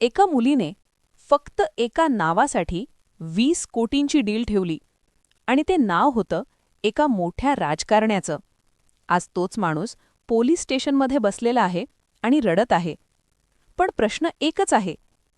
एका मुलीने फक्त एका नावासाठी 20 कोटींची डील ठेवली आणि ते नाव होतं एका मोठ्या राजकारण्याचं. आज तोच माणूस पोलीस स्टेशनमध्ये बसलेला आहे आणि रडत आहे. पण प्रश्न एकच आहे,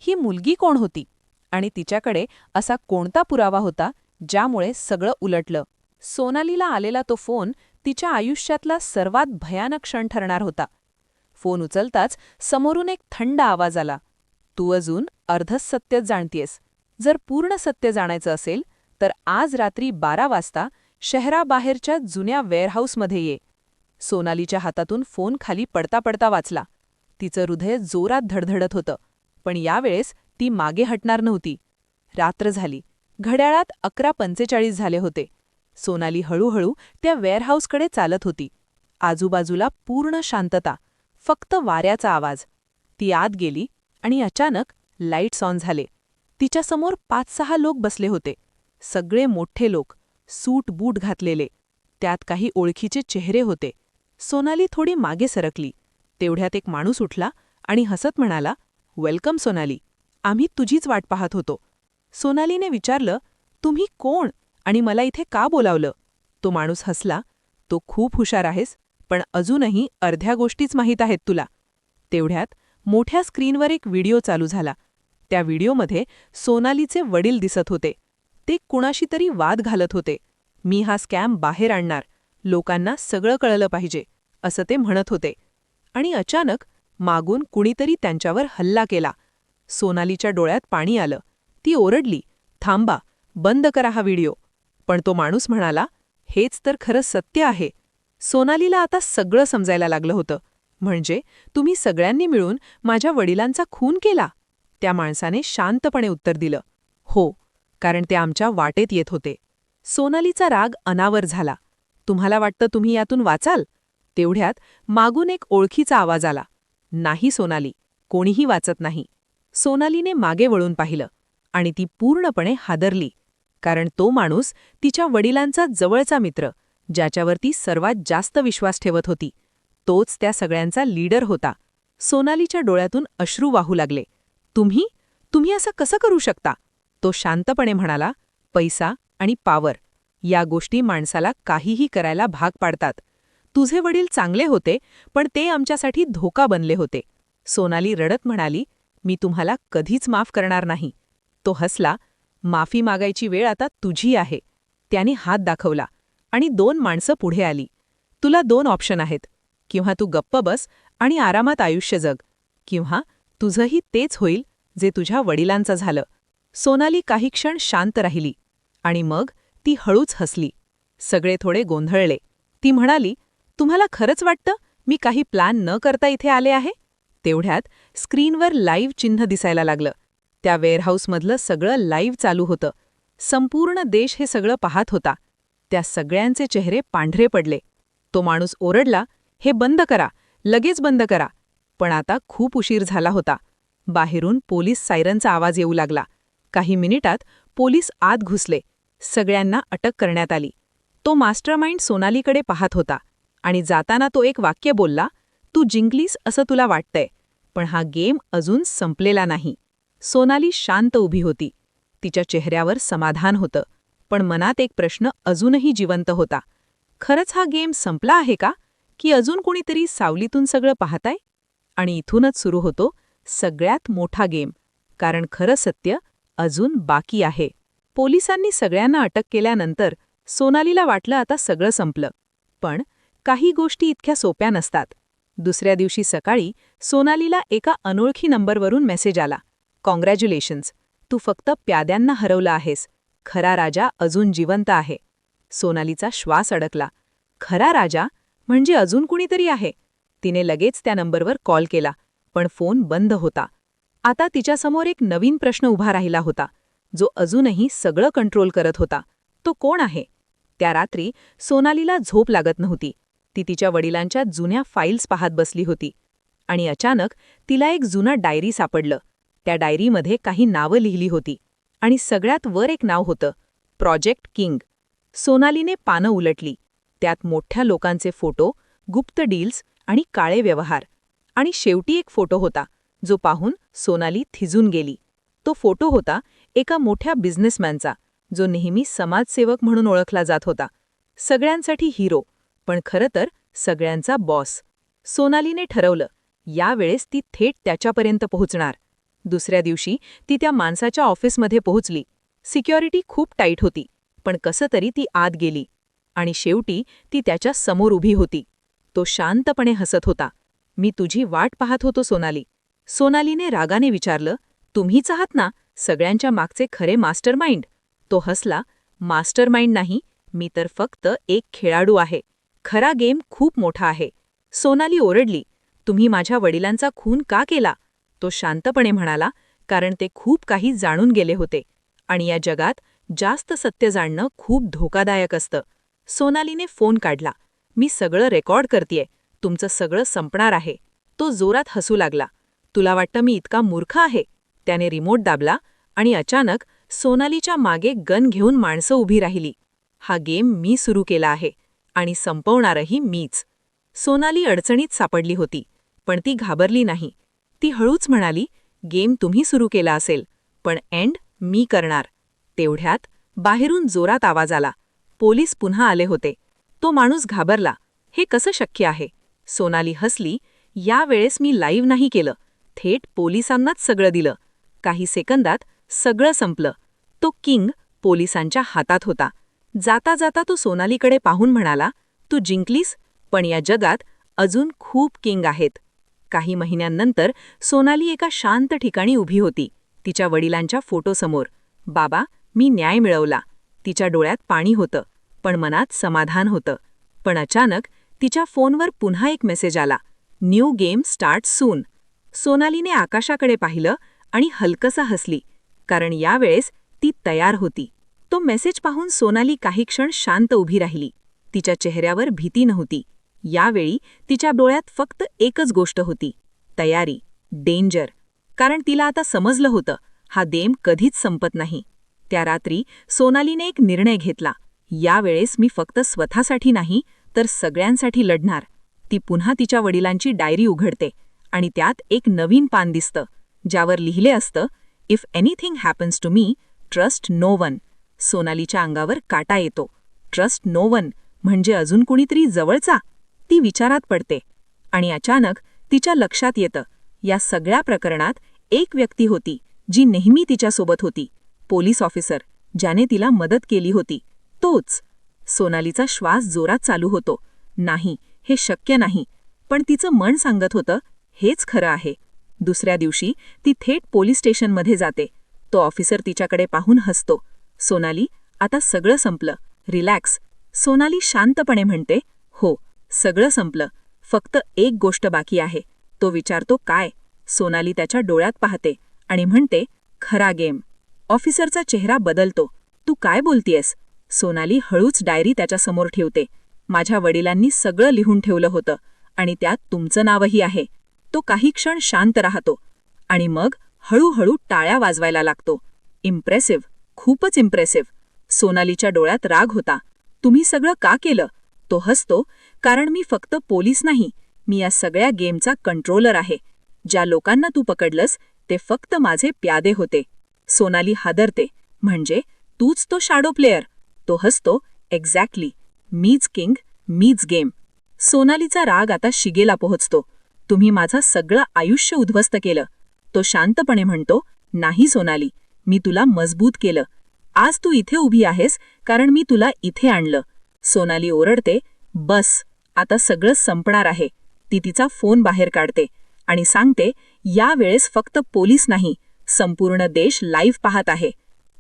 ही मुलगी कोण होती आणि तिच्याकडे असा कोणता पुरावा होता ज्यामुळे सगळं उलटलं. सोनालीला आलेला तो फोन तिच्या आयुष्यातला सर्वात भयानक क्षण ठरणार होता. फोन उचलताच समोरून एक थंड आवाज आला, तू अजून अर्धच सत्यच जाणतीयस. जर पूर्ण सत्य जाणायचं असेल तर आज रात्री 12 वाजता शहराबाहेरच्या जुन्या वेअरहाऊसमध्ये ये. सोनालीच्या हातातून फोन खाली पडता पडता वाचला. तिचं हृदय जोरात धडधडत होतं, पण यावेळेस ती मागे हटणार नव्हती. रात्र झाली. घड्याळात 11:45 झाले होते. सोनाली हळूहळू त्या वेअरहाऊसकडे चालत होती. आजूबाजूला पूर्ण शांतता, फक्त वाऱ्याचा आवाज. ती आत गेली आणि अचानक लाईट्स ऑन झाले. तिच्यासमोर 5-6 लोक बसले होते. सगळे मोठे लोक, सूट बूट घातलेले. त्यात काही ओळखीचे चेहरे होते. सोनाली थोडी मागे सरकली. तेवढ्यात एक माणूस उठला आणि हसत म्हणाला, वेलकम सोनाली, आम्ही तुझीच वाट पाहत होतो. सोनालीने विचारलं, तुम्ही कोण आणि मला इथे का बोलावलं? तो माणूस हसला, तो खूप हुशार आहेस, पण अजूनही अर्ध्या गोष्टीच माहीत आहेत तुला. तेवढ्यात मोठ्या स्क्रीनवर एक व्हिडिओ चालू झाला. त्या व्हिडिओमध्ये सोनालीचे वडील दिसत होते. ते कुणाशी तरी वाद घालत होते. मी हा स्कॅम बाहेर आणणार, लोकांना सगळं कळलं पाहिजे, असं ते म्हणत होते. आणि अचानक मागून कुणीतरी त्यांच्यावर हल्ला केला. सोनालीच्या डोळ्यात पाणी आलं. ती ओरडली, थांबा, बंद करा हा व्हिडिओ. पण तो माणूस म्हणाला, हेच तर खरं सत्य आहे. सोनालीला आता सगळं समजायला लागलं होतं. म्हणजे तुम्ही सगळ्यांनी मिळून माझ्या वडिलांचा खून केला? त्या माणसाने शांतपणे उत्तर दिलं, हो, कारण ते आमच्या वाटेत येत होते. सोनालीचा राग अनावर झाला. तुम्हाला वाटतं तुम्ही यातून वाचाल? तेवढ्यात मागून एक ओळखीचा आवाज आला, नाही सोनाली, कोणीही वाचत नाही. सोनालीने मागे वळून पाहिलं आणि ती पूर्णपणे हादरली. कारण तो माणूस तिच्या वडिलांचा जवळचा मित्र, ज्याच्यावर ती सर्वात जास्त विश्वास ठेवत होती, तोच त्या सगळ्यांचा लीडर होता. सोनालीच्या डोळ्यातून अश्रू वाहू लागले. तुम्ही असं कसं करू शकता? तो शांतपणे म्हणाला, पैसा आणि पॉवर या गोष्टी माणसाला काहीही करायला भाग पाडतात. तुझे वडील चांगले होते, पण ते आमच्यासाठी धोका बनले होते. सोनाली रडत म्हणाली, मी तुम्हाला कधीच माफ करणार नाही. तो हसला, माफी मागायची वेळ आता तुझी आहे. त्याने हात दाखवला आणि 2 माणसं पुढे आली. तुला 2 ऑप्शन आहेत, किंवा तू गप्प बस आणि आरामात आयुष्य जग, किंवा तुझंही तेच होईल जे तुझ्या वडिलांचं झालं. सोनाली काही क्षण शांत राहिली आणि मग ती हळूच हसली. सगळे थोडे गोंधळले. ती म्हणाली, तुम्हाला खरंच वाटतं मी काही प्लॅन न करता इथे आले आहे? तेवढ्यात स्क्रीनवर लाईव्ह चिन्ह दिसायला लागलं. त्या वेअरहाऊसमधलं सगळं लाईव्ह चालू होतं. संपूर्ण देश हे सगळं पाहत होता. त्या सगळ्यांचे चेहरे पांढरे पडले. तो माणूस ओरडला, हे बंद करा, लगेच बंद करा. पण आता खूप उशीर झाला होता. बाहेरून पोलीस सायरनचा आवाज येऊ लागला. काही मिनिटात पोलीस आत घुसले. सगळ्यांना अटक करण्यात आली. तो मास्टरमाइंड सोनालीकडे पाहत होता आणि जाताना तो एक वाक्य बोलला, तू जिंकलीस असं तुला वाटतंय, पण हा गेम अजून संपलेला नाही. सोनाली शांत उभी होती. तिच्या चेहऱ्यावर समाधान होतं, पण मनात एक प्रश्न अजूनही जिवंत होता. खरंच हा गेम संपला आहे का, की अजून कोणीतरी सावलीतून सगळं पाहताय? आणि इथूनच सुरू होतो सगळ्यात मोठा गेम, कारण खरं सत्य अजून बाकी आहे. पोलिसांनी सगळ्यांना अटक केल्यानंतर सोनालीला वाटलं आता सगळं संपलं. पण काही गोष्टी इतक्या सोप्या नसतात. दुसऱ्या दिवशी सकाळी सोनालीला एका अनोळखी नंबरवरून मेसेज आला, कॉंग्रॅच्युलेशन्स, तू फक्त प्याद्यांना हरवलं आहेस. खरा राजा अजून जिवंत आहे. सोनालीचा श्वास अडकला. खरा राजा म्हणजे अजून कुणीतरी आहे. तिने लगेच त्या नंबरवर कॉल केला, पण फोन बंद होता. आता तिच्यासमोर एक नवीन प्रश्न उभा राहिला होता, जो अजूनही सगळं कंट्रोल करत होता. तो कोण आहे? त्या रात्री सोनालीला झोप लागत नव्हती. ती तिच्या वडिलांच्या जुन्या फाईल्स पाहत बसली होती. आणि अचानक तिला एक जुना डायरी सापडलं. त्या डायरीमध्ये काही नावं लिहिली होती आणि सगळ्यात वर एक नाव होतं, प्रोजेक्ट किंग. सोनालीने पानं उलटली. त्यात मोठ्या लोकांचे फोटो, गुप्त डील्स आणि काळे व्यवहार. आणि शेवटी एक फोटो होता, जो पाहून सोनाली थिजून गेली. तो फोटो होता एका मोठ्या बिझनेसमॅनचा, जो नेहमी समाजसेवक म्हणून ओळखला जात होता. सगळ्यांसाठी हिरो, पण खरं तर सगळ्यांचा बॉस. सोनालीने ठरवलं, यावेळेस ती थेट त्याच्यापर्यंत पोहोचणार. दुसऱ्या दिवशी ती त्या माणसाच्या ऑफिसमध्ये पोहोचली. सिक्युरिटी खूप टाईट होती, पण कसं तरी ती आत गेली. आणि शेवटी ती त्याच्या समोर उभी होती. तो शांतपणे हसत होता. "मी तुझी वाट पाहत होतो सोनाली." सोनालीने रागाने विचारलं, "तुम्हीच आहात ना सगळ्यांच्या मागचे खरे मास्टरमाइंड?" तो हसला, "मास्टरमाइंड नाही, मी तर फक्त एक खेळाडू आहे. खरा गेम खूप मोठा आहे." सोनाली ओरडली, "तुम्ही माझ्या वडिलांचा खून का केला?" तो शांतपणे म्हणाला, "कारण ते खूप काही जाणून गेले होते. आणि या जगात जास्त सत्य जाणणं खूप धोकादायक असतं." सोनालीने फोन काढला, "मी सगळं रेकॉर्ड करतेय, तुमचं सगळं संपणार आहे." तो जोरात हसू लागला, "तुला वाटतं मी इतका मूर्ख आहे?" त्याने रिमोट दाबला आणि अचानक सोनालीच्या मागे गन घेऊन माणसं उभी राहिली. "हा गेम मी सुरू केला आहे आणि संपवणारही मीच." सोनाली अडचणीत सापडली होती, पण ती घाबरली नाही. ती हळूच म्हणाली, "गेम तुम्ही सुरू केला असेल, पण एंड मी करणार." तेवढ्यात बाहेरून जोरात आवाज आला. पोलीस पुन्हा आले होते. तो माणूस घाबरला, "हे कसं शक्य आहे?" सोनाली हसली, "यावेळेस मी लाईव्ह नाही केलं, थेट पोलिसांनाच सगळं दिलं." काही सेकंदात सगळं संपलं. तो किंग पोलिसांच्या हातात होता. जाता जाता तो सोनालीकडे पाहून म्हणाला, "तू जिंकलीस, पण या जगात अजून खूप किंग आहेत." काही महिन्यांनंतर सोनाली एका शांत ठिकाणी उभी होती, तिच्या वडिलांच्या फोटोसमोर. "बाबा, मी न्याय मिळवला." तिच्या डोळ्यात पाणी होतं, पण मनात समाधान होतं. पण अचानक तिच्या फोनवर पुन्हा एक मेसेज आला, "न्यू गेम स्टार्ट सून." सोनालीने आकाशाकडे पाहिलं आणि हलकसं हसली, कारण यावेळेस ती तयार होती. तो मेसेज पाहून सोनाली काही क्षण शांत उभी राहिली. तिच्या चेहऱ्यावर भीती नव्हती. यावेळी तिच्या डोळ्यात फक्त एकच गोष्ट होती, तयारी, डेंजर. कारण तिला आता समजलं होतं, हा गेम कधीच संपत नाही. त्या रात्री सोनालीने एक निर्णय घेतला, यावेळेस मी फक्त स्वतःसाठी नाही, तर सगळ्यांसाठी लढणार. ती पुन्हा तिच्या वडिलांची डायरी उघडते आणि त्यात एक नवीन पान दिसतं, ज्यावर लिहिले असतं, "if anything happens to me, trust no one." सोनालीच्या अंगावर काटा येतो. ट्रस्ट नो वन म्हणजे अजून कुणीतरी जवळचा? ती विचारात पडते. आणि अचानक तिच्या लक्षात येतं, या सगळ्या प्रकरणात एक व्यक्ती होती, जी नेहमी तिच्यासोबत होती. पोलीस ऑफिसर, ज्याने तिला मदत केली होती, तोच. सोनालीचा श्वास जोरात चालू होतो. नाही, हे शक्य नाही. पण तिचं मन सांगत होतं, हेच खरं आहे. दुसऱ्या दिवशी ती थेट पोलीस स्टेशनमध्ये जाते. तो ऑफिसर तिच्याकडे पाहून हसतो. "सोनाली, आता सगळं संपलं. रिलॅक्स." सोनाली शांतपणे म्हणते, "हो, सगळं संपलं. फक्त एक गोष्ट बाकी आहे." तो विचारतो, "काय?" सोनाली त्याच्या डोळ्यात पाहते आणि म्हणते, "खरा गेम." ऑफिसरचा चेहरा बदलतो. "तू काय बोलतीयस?" सोनाली हळूच डायरी त्याच्यासमोर ठेवते. "माझ्या वडिलांनी सगळं लिहून ठेवलं होतं आणि त्यात तुमचं नावही आहे." तो काही क्षण शांत राहतो आणि मग हळूहळू टाळ्या वाजवायला लागतो. "इम्प्रेसिव्ह, खूपच इम्प्रेसिव्ह." सोनालीच्या डोळ्यात राग होता. "तुम्ही सगळं का केलं?" तो हसतो, "कारण मी फक्त पोलीस नाही, मी या सगळ्या गेमचा कंट्रोलर आहे. ज्या लोकांना तू पकडलंस ते फक्त माझे प्यादे होते." सोनाली हादरते, "म्हणजे तूच तो शॅडो प्लेयर?" तो हसतो, "एक्झॅक्टली. मीच किंग, मीच गेम." सोनालीचा राग आता शिगेला पोहोचतो. "तुम्ही माझं सगळं आयुष्य उद्ध्वस्त केलं." तो शांतपणे म्हणतो, "नाही सोनाली, मी तुला मजबूत केलं. आज तू इथे उभी आहेस कारण मी तुला इथे आणलं." सोनाली ओरडते, "बस, आता सगळं संपणार आहे." ती तिचा फोन बाहेर काढते आणि सांगते, "यावेळेस फक्त पोलीस नाही, संपूर्ण देश लाईव्ह पाहत आहे."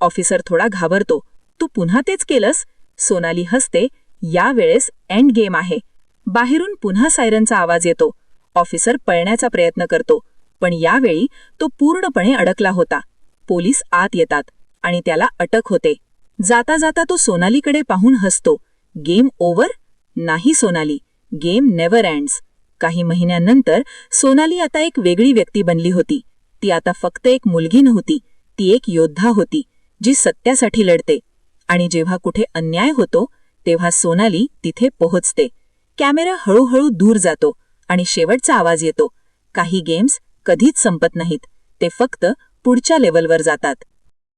ऑफिसर थोडा घाबरतो, "तू पुन्हा तेच केलंस?" सोनाली हसते, "यावेळेस एंड गेम आहे." बाहेरून पुन्हा सायरनचा आवाज येतो. ऑफिसर पळण्याचा प्रयत्न करतो, पण यावेळी तो पूर्णपणे अडकला होता. पोलीस आत येतात आणि त्याला अटक होते. जाता जाता तो सोनालीकडे पाहून हसतो, "गेम ओव्हर? नाही सोनाली, गेम नेव्हर एंड्स." काही महिन्यांनंतर सोनाली आता एक वेगळी व्यक्ती बनली होती. ती आता फक्त एक मुलगी नव्हती, ती एक योद्धा होती, जी सत्यासाठी लढते. आणि जेव्हा कुठे अन्याय होतो, तेव्हा सोनाली तिथे पोहोचते. कॅमेरा हळूहळू दूर जातो आणि शेवटचा आवाज येतो, "काही गेम्स कधीच संपत नाहीत, ते फक्त पुढच्या लेव्हलवर जातात.